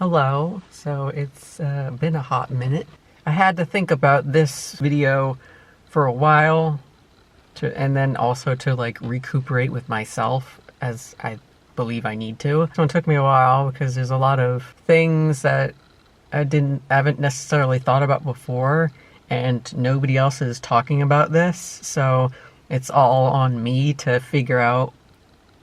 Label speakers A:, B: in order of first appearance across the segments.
A: Hello. So it's been a hot minute. I had to think about this video for a while and then also to like recuperate with myself, as I believe I need to. So it took me a while because there's a lot of things that I haven't necessarily thought about before, and nobody else is talking about this. So it's all on me to figure out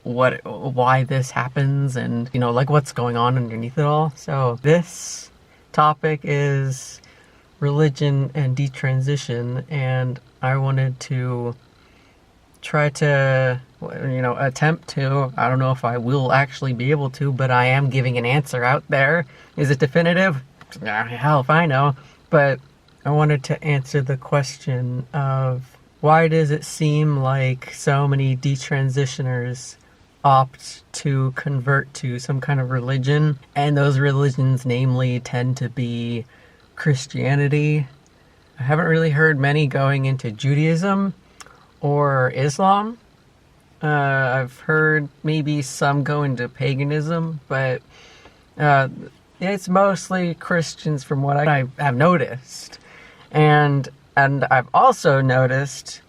A: why this happens and, like what's going on underneath it all. So this topic is religion and detransition, and I wanted to try to, attempt to, I don't know if I will actually be able to, but I am giving an answer out there. Is it definitive? Hell if I know. But I wanted to answer the question of why does it seem like so many detransitioners opt to convert to some kind of religion, and those religions namely tend to be Christianity. I haven't really heard many going into Judaism or Islam. I've heard maybe some go into paganism, but it's mostly Christians from what I have noticed. And I've also noticed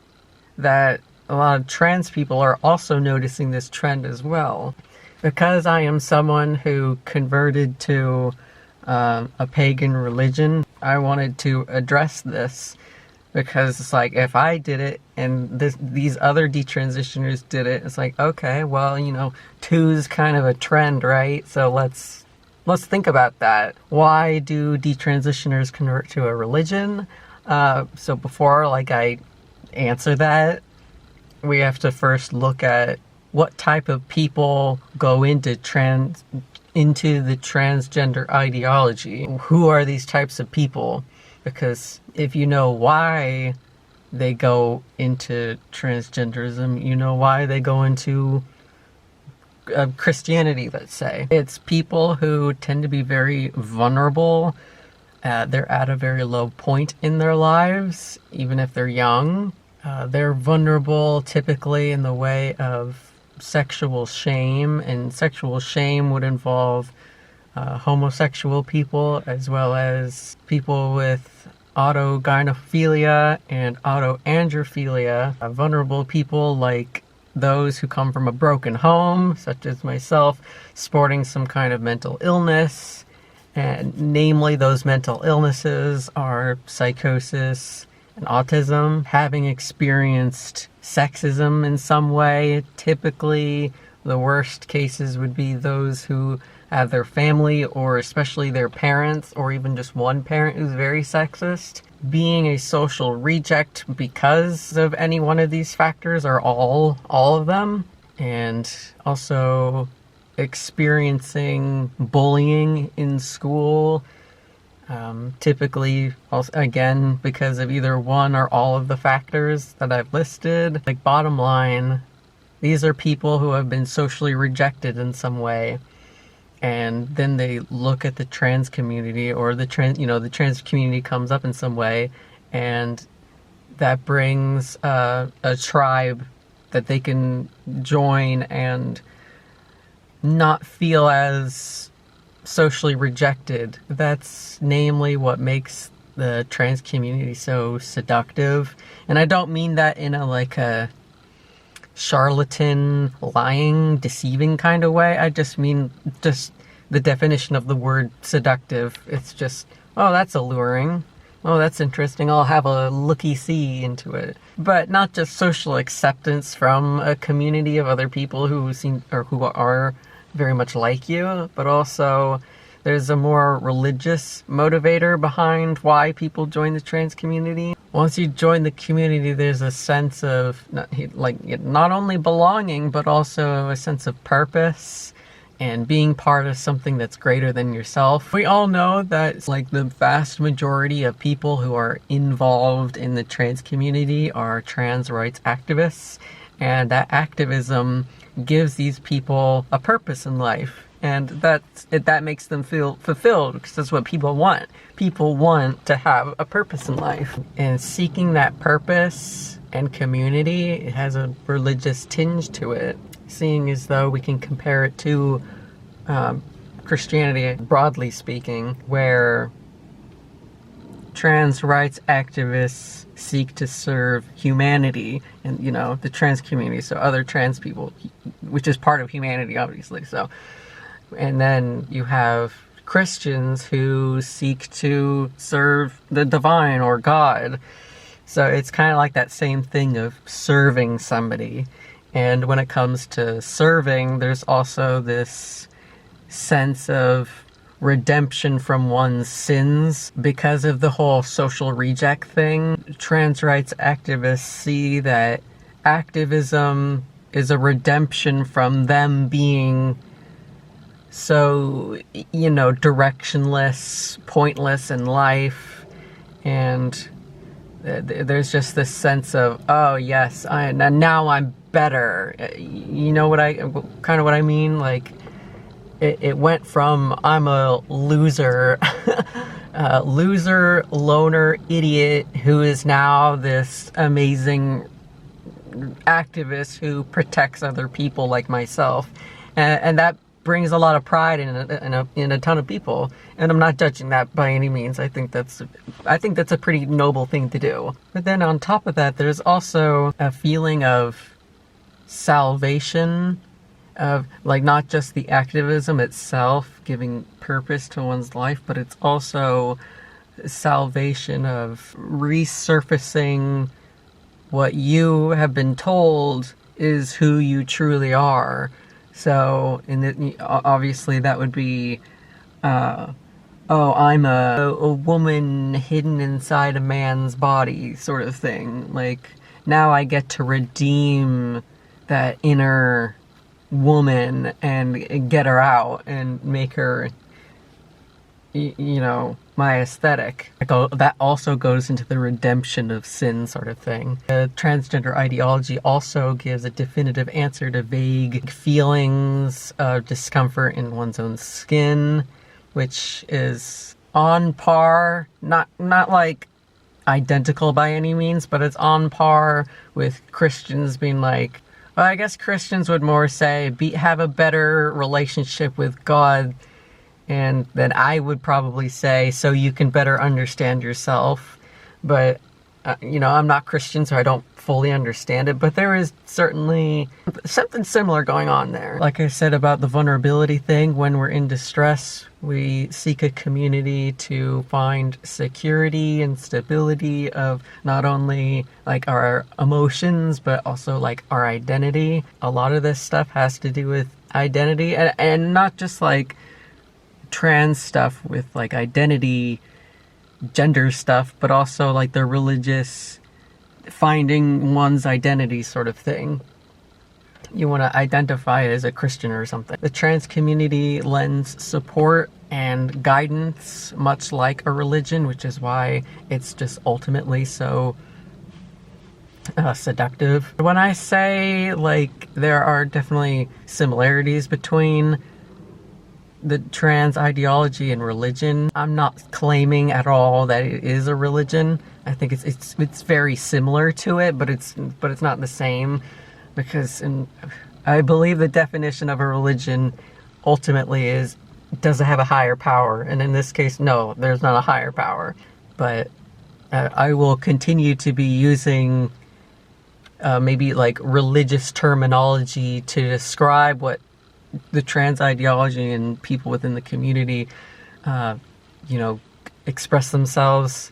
A: that a lot of trans people are also noticing this trend as well. Because I am someone who converted to a pagan religion, I wanted to address this, because it's like, if I did it and these other detransitioners did it, it's like, okay, well, two's kind of a trend, right? So let's think about that. Why do detransitioners convert to a religion? So before I answer that, we have to first look at what type of people go into the transgender ideology. Who are these types of people? Because if you know why they go into transgenderism, you know why they go into Christianity, let's say. It's people who tend to be very vulnerable. They're at a very low point in their lives, even if they're young. They're vulnerable typically in the way of sexual shame, and sexual shame would involve homosexual people as well as people with autogynephilia and autoandrophilia. Vulnerable people like those who come from a broken home, such as myself, sporting some kind of mental illness, and namely those mental illnesses are psychosis and autism. Having experienced sexism in some way, typically the worst cases would be those who have their family, or especially their parents, or even just one parent who's very sexist. Being a social reject because of any one of these factors, or all of them. And also experiencing bullying in school, typically, also, again, because of either one or all of the factors that I've listed. Like, bottom line, these are people who have been socially rejected in some way, and then they look at the trans community, or the trans community comes up in some way, and that brings a tribe that they can join and not feel as socially rejected. That's namely what makes the trans community so seductive. And I don't mean that in a charlatan, lying, deceiving kind of way. I just mean just the definition of the word seductive. It's just, oh, that's alluring. Oh, that's interesting. I'll have a looky-see into it. But not just social acceptance from a community of other people who are very much like you, but also there's a more religious motivator behind why people join the trans community. Once you join the community, there's a sense of not only belonging, but also a sense of purpose and being part of something that's greater than yourself. We all know that the vast majority of people who are involved in the trans community are trans rights activists, and that activism gives these people a purpose in life, and that makes them feel fulfilled, because that's what people want. People want to have a purpose in life, and seeking that purpose and community, it has a religious tinge to it, seeing as though we can compare it to Christianity, broadly speaking, where trans rights activists seek to serve humanity and, you know, the trans community, so other trans people, which is part of humanity, obviously. So, and then you have Christians who seek to serve the divine or God. So it's kind of like that same thing of serving somebody. And when it comes to serving, there's also this sense of redemption from one's sins because of the whole social reject thing. Trans rights activists see that activism is a redemption from them being so, you know, directionless, pointless in life, and there's just this sense of, oh yes, now I'm better. You know what I mean? Like, it went from I'm a loser, loner idiot who is now this amazing activist who protects other people like myself, and that brings a lot of pride in a ton of people. And I'm not judging that by any means. I think that's a pretty noble thing to do. But then on top of that, there's also a feeling of salvation, of like not just the activism itself giving purpose to one's life, but it's also salvation of resurfacing what you have been told is who you truly are. So, obviously that would be, oh, I'm a woman hidden inside a man's body sort of thing. Like, now I get to redeem that inner woman and get her out and make her, you know, my aesthetic. That also goes into the redemption of sin sort of thing. The transgender ideology also gives a definitive answer to vague feelings of discomfort in one's own skin, which is on par, not like identical by any means, but it's on par with Christians being like, well, I guess Christians would more say have a better relationship with God. And then I would probably say, so you can better understand yourself. But, you know, I'm not Christian, so I don't fully understand it. But there is certainly something similar going on there. Like I said about the vulnerability thing, when we're in distress, we seek a community to find security and stability of not only like our emotions, but also like our identity. A lot of this stuff has to do with identity, and not just like trans stuff with like identity, gender stuff, but also like the religious finding one's identity sort of thing. You want to identify as a Christian or something. The trans community lends support and guidance, much like a religion, which is why it's just ultimately so seductive. When I say like there are definitely similarities between the trans ideology and religion, I'm not claiming at all that it is a religion. I think it's very similar to it, but it's not the same, because I believe the definition of a religion ultimately is, does it have a higher power? And in this case, no, there's not a higher power. But I will continue to be using maybe like religious terminology to describe what the trans ideology and people within the community, you know, express themselves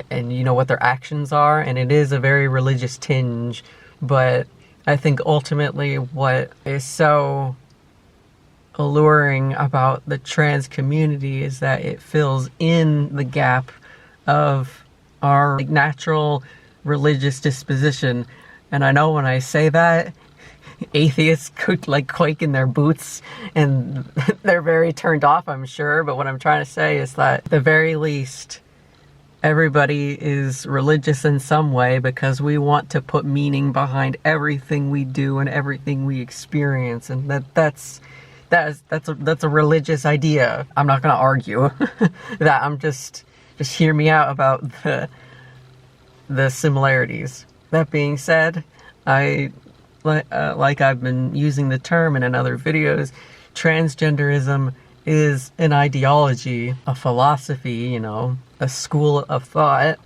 A: and, you know, what their actions are. And it is a very religious tinge, but I think ultimately what is so alluring about the trans community is that it fills in the gap of our like, natural religious disposition. And I know when I say that, atheists could like quake in their boots and they're very turned off, I'm sure. But what I'm trying to say is that at the very least, everybody is religious in some way because we want to put meaning behind everything we do and everything we experience. And that's a religious idea. I'm not going to argue that. I'm just hear me out about the similarities. That being said, like I've been using the term in other videos, transgenderism is an ideology, a philosophy, a school of thought.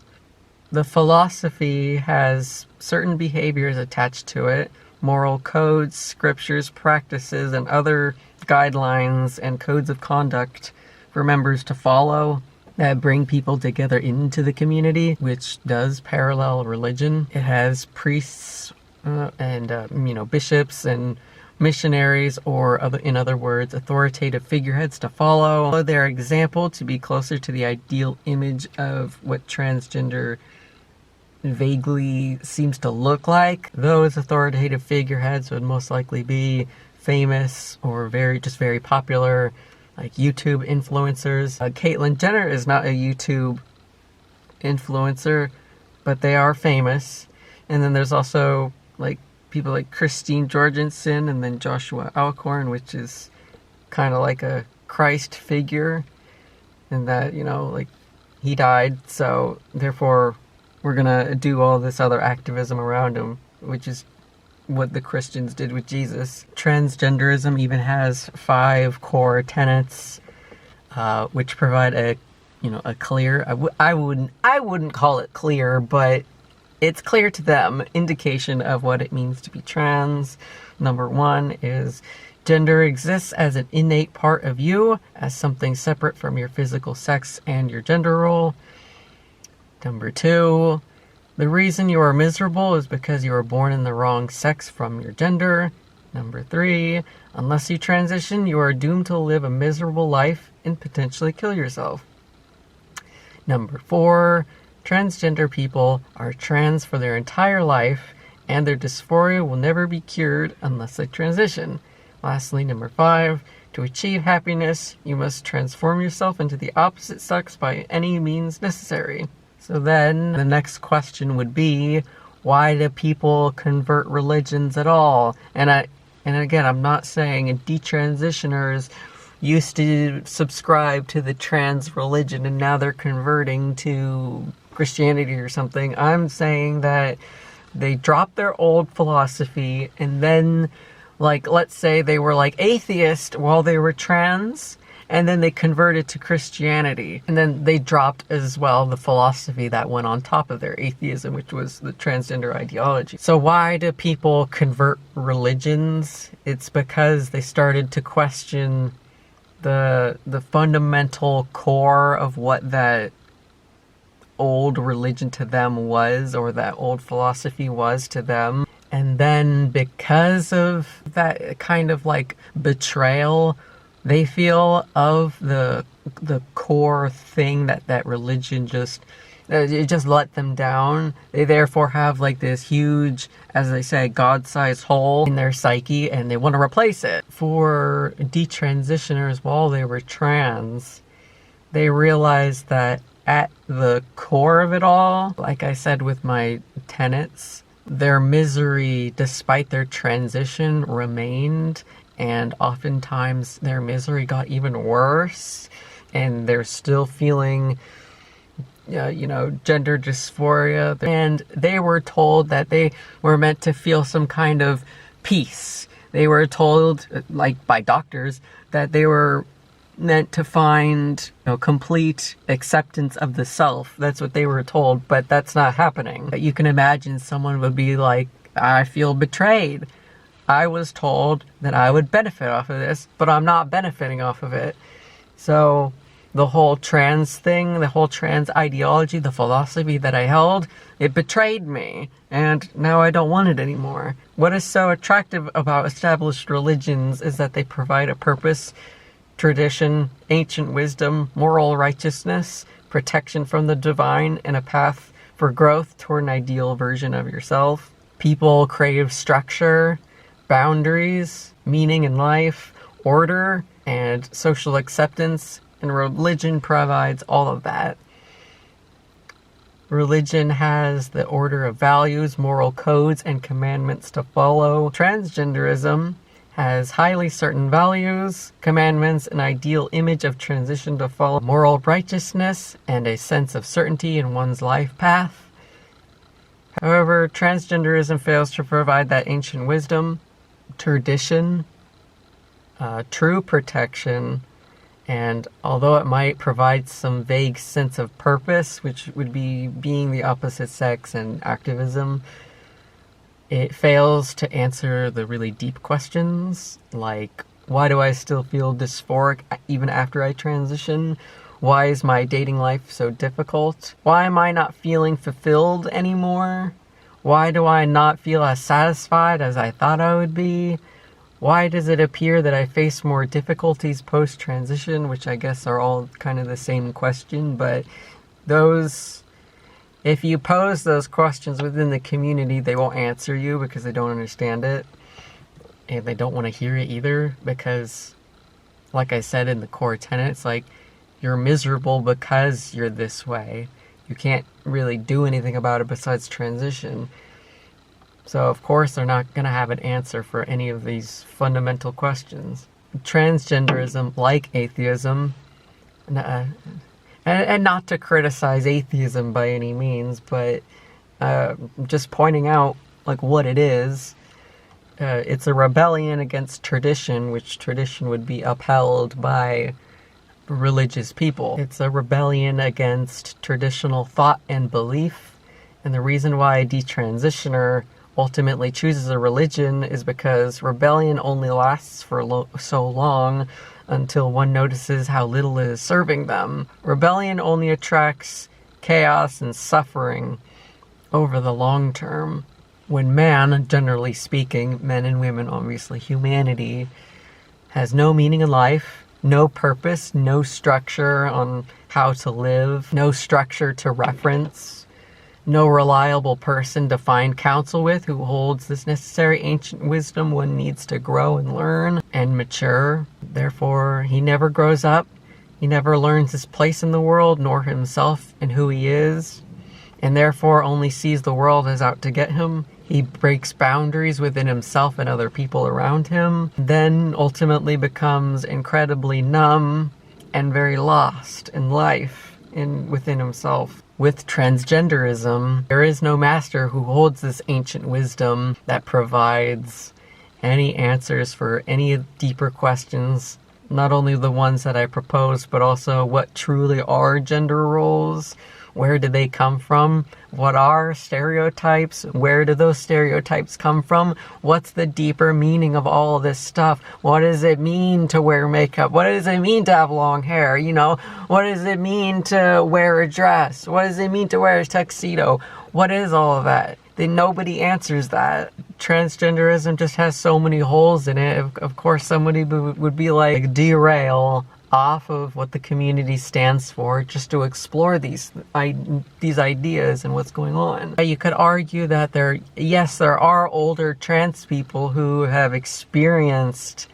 A: The philosophy has certain behaviors attached to it, moral codes, scriptures, practices, and other guidelines and codes of conduct for members to follow that bring people together into the community, which does parallel religion. It has priests and bishops and missionaries, or in other words, authoritative figureheads to follow their example to be closer to the ideal image of what transgender vaguely seems to look like. Those authoritative figureheads would most likely be famous or very popular, like YouTube influencers. Caitlyn Jenner is not a YouTube influencer, but they are famous. And then there's also like people like Christine Jorgensen and then Joshua Alcorn, which is kind of like a Christ figure, and that, like, he died, so therefore we're gonna do all this other activism around him, which is what the Christians did with Jesus. Transgenderism even has 5 core tenets, which provide a clear, I wouldn't call it clear, but it's clear to them, indication of what it means to be trans. Number 1 is gender exists as an innate part of you, as something separate from your physical sex and your gender role. Number 2, the reason you are miserable is because you were born in the wrong sex from your gender. Number 3, unless you transition, you are doomed to live a miserable life and potentially kill yourself. Number 4, transgender people are trans for their entire life, and their dysphoria will never be cured unless they transition. Lastly, number 5, to achieve happiness, you must transform yourself into the opposite sex by any means necessary. So then, the next question would be, why do people convert religions at all? And again, I'm not saying detransitioners used to subscribe to the trans religion and now they're converting to Christianity or something. I'm saying that they dropped their old philosophy and then, like, let's say they were like atheist while they were trans, and then they converted to Christianity, and then they dropped as well the philosophy that went on top of their atheism, which was the transgender ideology. So why do people convert religions? It's because they started to question the fundamental core of what that old religion to them was, or that old philosophy was to them. And then because of that kind of like betrayal they feel of the core thing that religion it just let them down, they therefore have like this huge, as they say, God-sized hole in their psyche, and they want to replace it. For detransitioners, while they were trans, they realized that at the core of it all, like I said with my tenets, their misery, despite their transition, remained, and oftentimes their misery got even worse, and they're still feeling gender dysphoria, and they were told that they were meant to feel some kind of peace. They were told, like by doctors, that they were meant to find complete acceptance of the self. That's what they were told, but that's not happening. You can imagine someone would be like, I feel betrayed. I was told that I would benefit off of this, but I'm not benefiting off of it. So the whole trans thing, the whole trans ideology, the philosophy that I held, it betrayed me, and now I don't want it anymore. What is so attractive about established religions is that they provide a purpose, tradition, ancient wisdom, moral righteousness, protection from the divine, and a path for growth toward an ideal version of yourself. People crave structure, boundaries, meaning in life, order, and social acceptance, and religion provides all of that. Religion has the order of values, moral codes, and commandments to follow. Transgenderism has highly certain values, commandments, an ideal image of transition to follow, moral righteousness, and a sense of certainty in one's life path. However, transgenderism fails to provide that ancient wisdom, tradition, true protection, And although it might provide some vague sense of purpose, which would be being the opposite sex and activism, it fails to answer the really deep questions, like, why do I still feel dysphoric even after I transition? Why is my dating life so difficult? Why am I not feeling fulfilled anymore? Why do I not feel as satisfied as I thought I would be? Why does it appear that I face more difficulties post-transition, which I guess are all kind of the same question, but those, if you pose those questions within the community, they won't answer you because they don't understand it, and they don't want to hear it either, because, like I said in the core tenets, like, you're miserable because you're this way. You can't really do anything about it besides transition. So, of course, they're not going to have an answer for any of these fundamental questions. Transgenderism, like atheism, and not to criticize atheism by any means, but just pointing out, like, what it is. It's a rebellion against tradition, which tradition would be upheld by religious people. It's a rebellion against traditional thought and belief, and the reason why a detransitioner ultimately chooses a religion is because rebellion only lasts for so long until one notices how little it is serving them. Rebellion only attracts chaos and suffering over the long term. When man, generally speaking, men and women, obviously humanity, has no meaning in life, no purpose, no structure on how to live, no structure to reference, no reliable person to find counsel with who holds this necessary ancient wisdom one needs to grow and learn and mature. Therefore, he never grows up. He never learns his place in the world, nor himself and who he is, and therefore only sees the world as out to get him. He breaks boundaries within himself and other people around him, then ultimately becomes incredibly numb and very lost in life and within himself. With transgenderism, there is no master who holds this ancient wisdom that provides any answers for any deeper questions, not only the ones that I propose, but also what truly are gender roles, where do they come from, what are stereotypes, where do those stereotypes come from, what's the deeper meaning of all of this stuff, what does it mean to wear makeup, what does it mean to have long hair, what does it mean to wear a dress, what does it mean to wear a tuxedo, what is all of that? Then nobody answers that. Transgenderism just has so many holes in it. Of course somebody would be like, derail off of what the community stands for just to explore these ideas and what's going on. You could argue that there are older trans people who have experienced,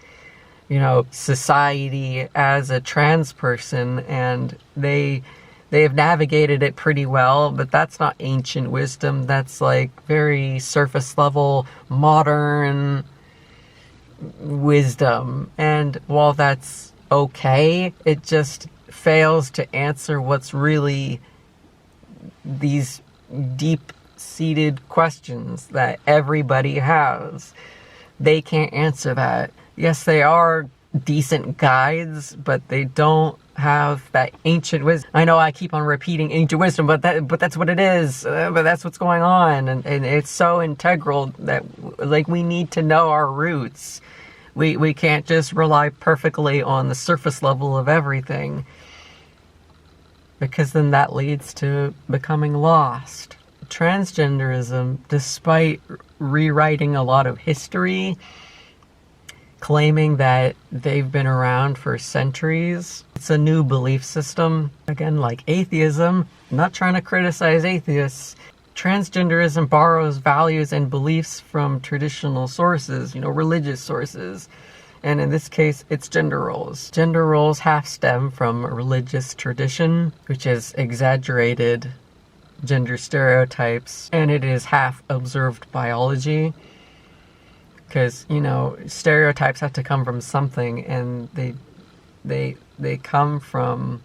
A: society as a trans person, and they have navigated it pretty well, but that's not ancient wisdom. That's like very surface level, modern wisdom. And while that's okay, it just fails to answer what's really these deep-seated questions that everybody has. They can't answer that. Yes, they are decent guides, but they don't have that ancient wisdom. I know I keep on repeating ancient wisdom, but that's what it is. But that's what's going on, and it's so integral that, like, we need to know our roots. We can't just rely perfectly on the surface level of everything, because then that leads to becoming lost. Transgenderism, despite rewriting a lot of history, claiming that they've been around for centuries, it's a new belief system. Again, like atheism, I'm not trying to criticize atheists. Transgenderism borrows values and beliefs from traditional sources, religious sources. And in this case, it's gender roles. Gender roles half stem from religious tradition, which is exaggerated gender stereotypes, and it is half observed biology. Because, stereotypes have to come from something, and they come from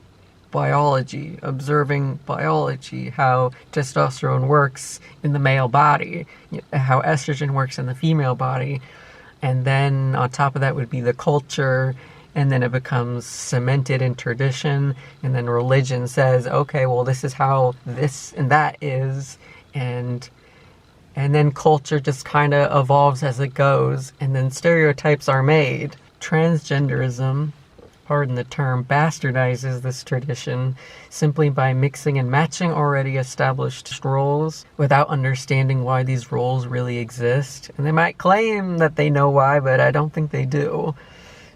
A: biology, observing biology, how testosterone works in the male body, how estrogen works in the female body, and then on top of that would be the culture and then it becomes cemented in tradition, and then religion says, okay, well, this is how this and that is, and then culture just kind of evolves as it goes, and then stereotypes are made. Transgenderism, pardon the term, bastardizes this tradition simply by mixing and matching already established roles without understanding why these roles really exist. And they might claim that they know why, but I don't think they do.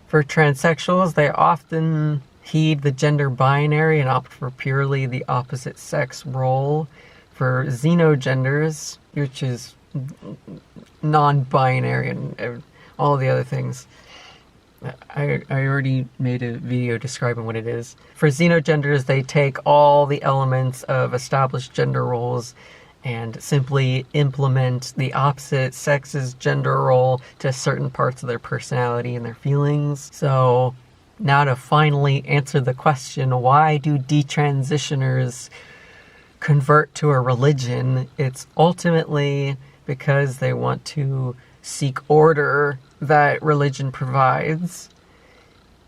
A: For transsexuals, they often heed the gender binary and opt for purely the opposite sex role. For xenogenders, which is non-binary and all the other things, I already made a video describing what it is. For xenogenders, they take all the elements of established gender roles and simply implement the opposite sex's gender role to certain parts of their personality and their feelings. So now to finally answer the question, why do detransitioners convert to a religion? It's ultimately because they want to seek order that religion provides,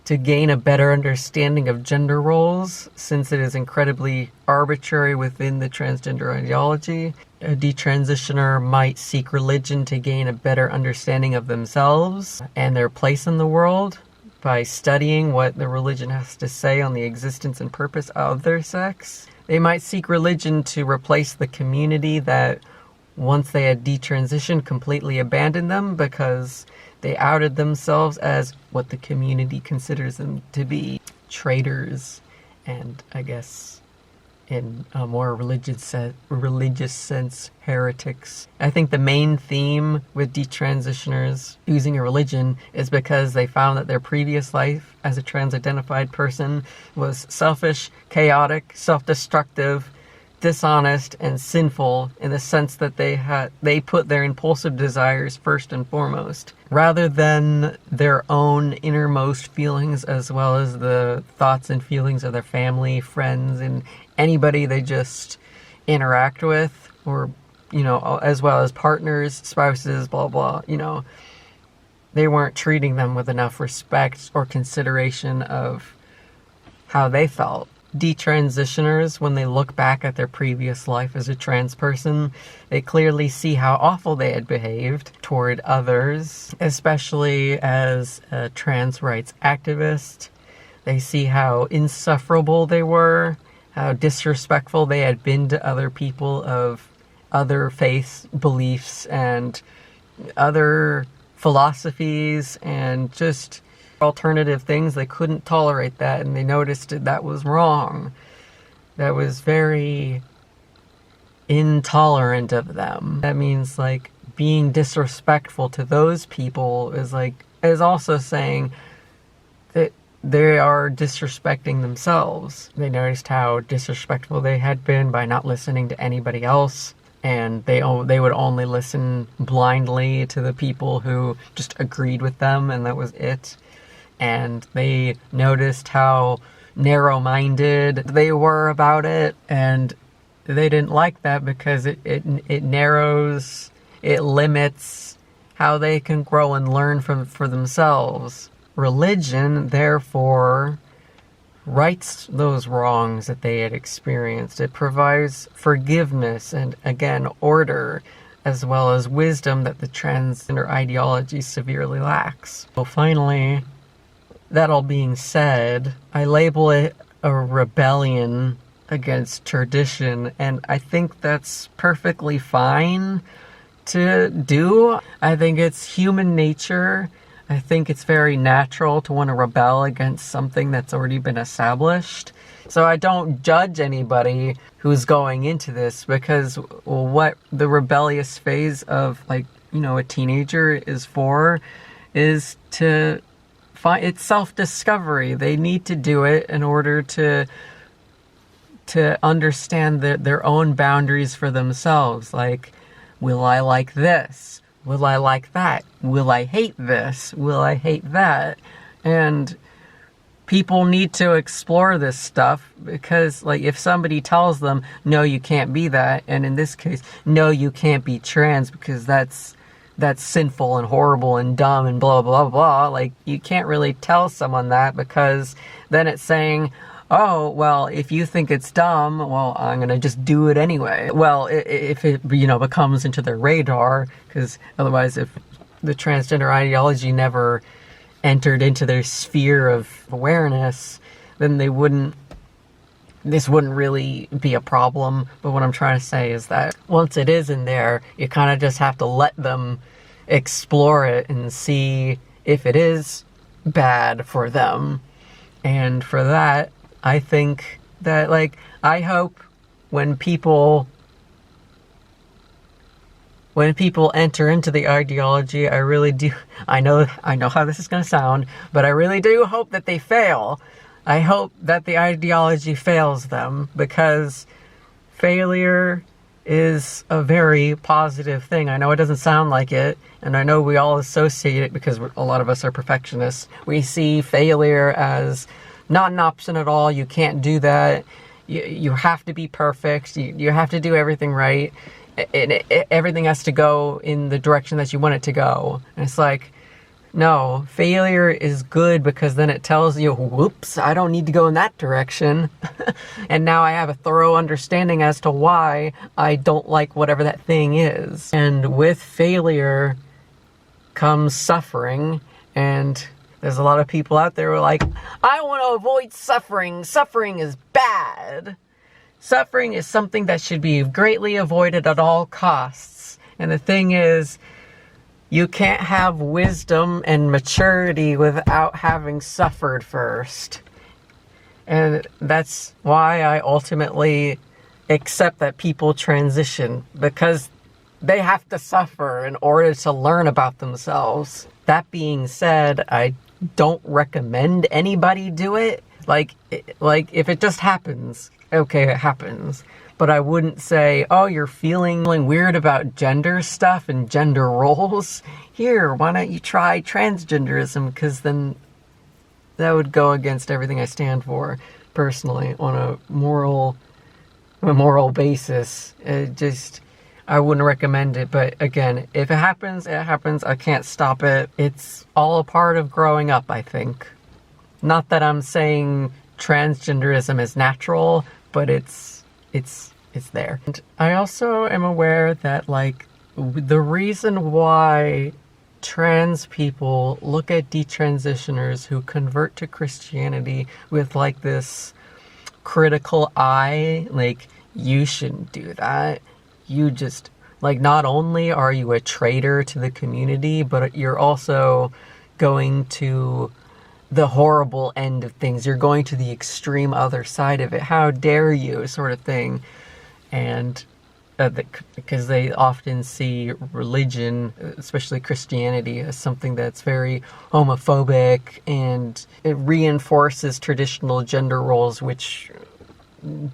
A: to gain a better understanding of gender roles, since it is incredibly arbitrary within the transgender ideology. A detransitioner might seek religion to gain a better understanding of themselves and their place in the world by studying what the religion has to say on the existence and purpose of their sex. They might seek religion to replace the community that, once they had detransitioned, completely abandoned them because they outed themselves as what the community considers them to be, traitors, and I guess in a more religious sense, heretics. I think the main theme with detransitioners choosing a religion is because they found that their previous life as a trans-identified person was selfish, chaotic, self-destructive, dishonest, and sinful, in the sense that they put their impulsive desires first and foremost, rather than their own innermost feelings, as well as the thoughts and feelings of their family, friends, and anybody they just interact with, or, as well as partners, spouses, blah, blah, They weren't treating them with enough respect or consideration of how they felt. Detransitioners, when they look back at their previous life as a trans person, they clearly see how awful they had behaved toward others, especially as a trans rights activist. They see how insufferable they were, how disrespectful they had been to other people of other faiths, beliefs, and other philosophies, and just alternative things. They couldn't tolerate that, and they noticed that was wrong. That was very intolerant of them. That means, being disrespectful to those people is also saying that they are disrespecting themselves. They noticed how disrespectful they had been by not listening to anybody else, and they would only listen blindly to the people who just agreed with them, and that was it. And they noticed how narrow-minded they were about it, and they didn't like that because it narrows, it limits how they can grow and learn for themselves. Religion, therefore, rights those wrongs that they had experienced. It provides forgiveness and, again, order, as well as wisdom that the transgender ideology severely lacks. So finally, that all being said, I label it a rebellion against tradition, and I think that's perfectly fine to do. I think it's human nature. I think it's very natural to want to rebel against something that's already been established. So I don't judge anybody who's going into this, because what the rebellious phase of, a teenager is for is to it's self-discovery. They need to do it in order to understand their own boundaries for themselves. Will I like this? Will I like that? Will I hate this? Will I hate that? And people need to explore this stuff, because if somebody tells them, no, you can't be that, and in this case, no, you can't be trans because that's that's sinful and horrible and dumb and blah, blah, blah. Like, you can't really tell someone that, because then it's saying, oh, well, if you think it's dumb, well, I'm going to just do it anyway. Well, if it, becomes into their radar, because otherwise, if the transgender ideology never entered into their sphere of awareness, then this wouldn't really be a problem. But what I'm trying to say is that once it is in there, you kind of just have to let them explore it and see if it is bad for them. And for that, I think that, like, I hope when people enter into the ideology, I really do, I know how this is going to sound, but I really do hope that they fail. I hope that the ideology fails them, because failure is a very positive thing. I know it doesn't sound like it, and I know we all associate it because a lot of us are perfectionists. We see failure as not an option at all. You can't do that. You have to be perfect. You have to do everything right. Everything has to go in the direction that you want it to go. And it's like, no, failure is good, because then it tells you, whoops, I don't need to go in that direction. And now I have a thorough understanding as to why I don't like whatever that thing is. And with failure comes suffering. And there's a lot of people out there who are like, I want to avoid suffering. Suffering is bad. Suffering is something that should be greatly avoided at all costs. And the thing is, you can't have wisdom and maturity without having suffered first. And that's why I ultimately accept that people transition, because they have to suffer in order to learn about themselves. That being said, I don't recommend anybody do it. Like if it just happens, okay, it happens. But I wouldn't say, oh, you're feeling weird about gender stuff and gender roles. Here, why don't you try transgenderism? Because then that would go against everything I stand for personally on a moral basis. I wouldn't recommend it. But again, if it happens, it happens. I can't stop it. It's all a part of growing up, I think. Not that I'm saying transgenderism is natural, but it's there. And I also am aware that, like, the reason why trans people look at detransitioners who convert to Christianity with, like, this critical eye, like, you shouldn't do that. You just, like, not only are you a traitor to the community, but you're also going to the horrible end of things. You're going to the extreme other side of it. How dare you, sort of thing. And because they often see religion, especially Christianity, as something that's very homophobic, and it reinforces traditional gender roles, which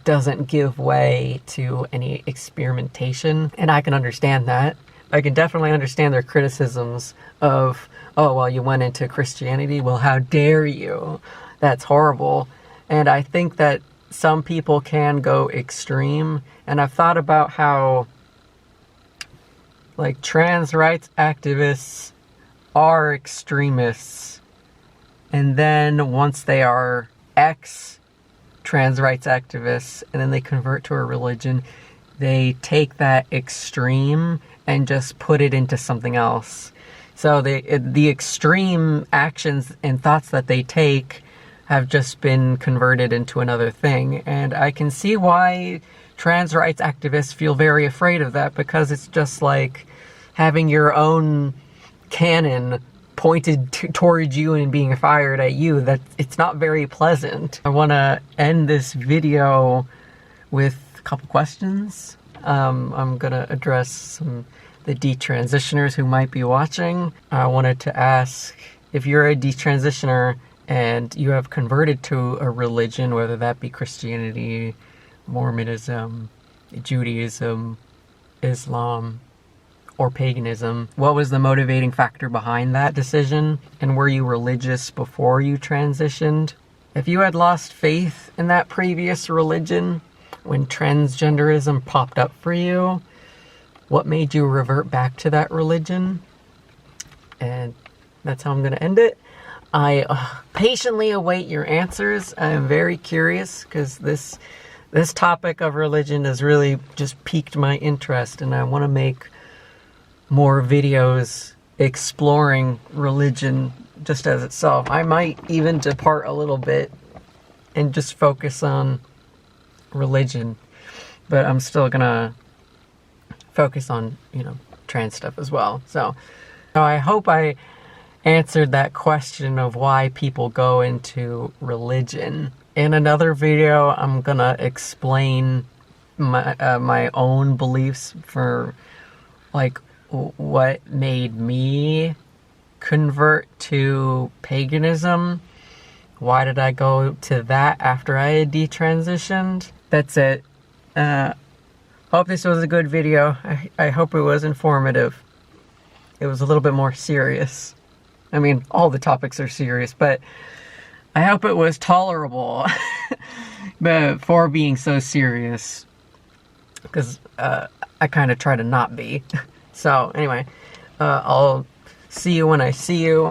A: doesn't give way to any experimentation. And I can understand that. I can definitely understand their criticisms of, oh, well, you went into Christianity, well, how dare you? That's horrible. And I think that some people can go extreme. And I've thought about how, like, trans rights activists are extremists. And then once they are trans rights activists, and then they convert to a religion, they take that extreme and just put it into something else. So the extreme actions and thoughts that they take have just been converted into another thing. And I can see why trans rights activists feel very afraid of that, because it's just like having your own cannon pointed towards you and being fired at you. That it's not very pleasant. I want to end this video with a couple questions. I'm gonna address the detransitioners who might be watching. I wanted to ask, if you're a detransitioner and you have converted to a religion, whether that be Christianity, Mormonism, Judaism, Islam, or paganism, what was the motivating factor behind that decision? And were you religious before you transitioned? If you had lost faith in that previous religion when transgenderism popped up for you, what made you revert back to that religion? And that's how I'm going to end it. I patiently await your answers. I am very curious because this topic of religion has really just piqued my interest, and I want to make more videos exploring religion just as itself. I might even depart a little bit and just focus on religion, but I'm still gonna focus on, trans stuff as well. So I hope I answered that question of why people go into religion. In another video, I'm gonna explain my own beliefs for like what made me convert to paganism. Why did I go to that after I had detransitioned? That's it. Hope this was a good video. I hope it was informative. It was a little bit more serious. I mean, all the topics are serious, but I hope it was tolerable but for being so serious. Because I kind of try to not be. So, anyway, I'll see you when I see you.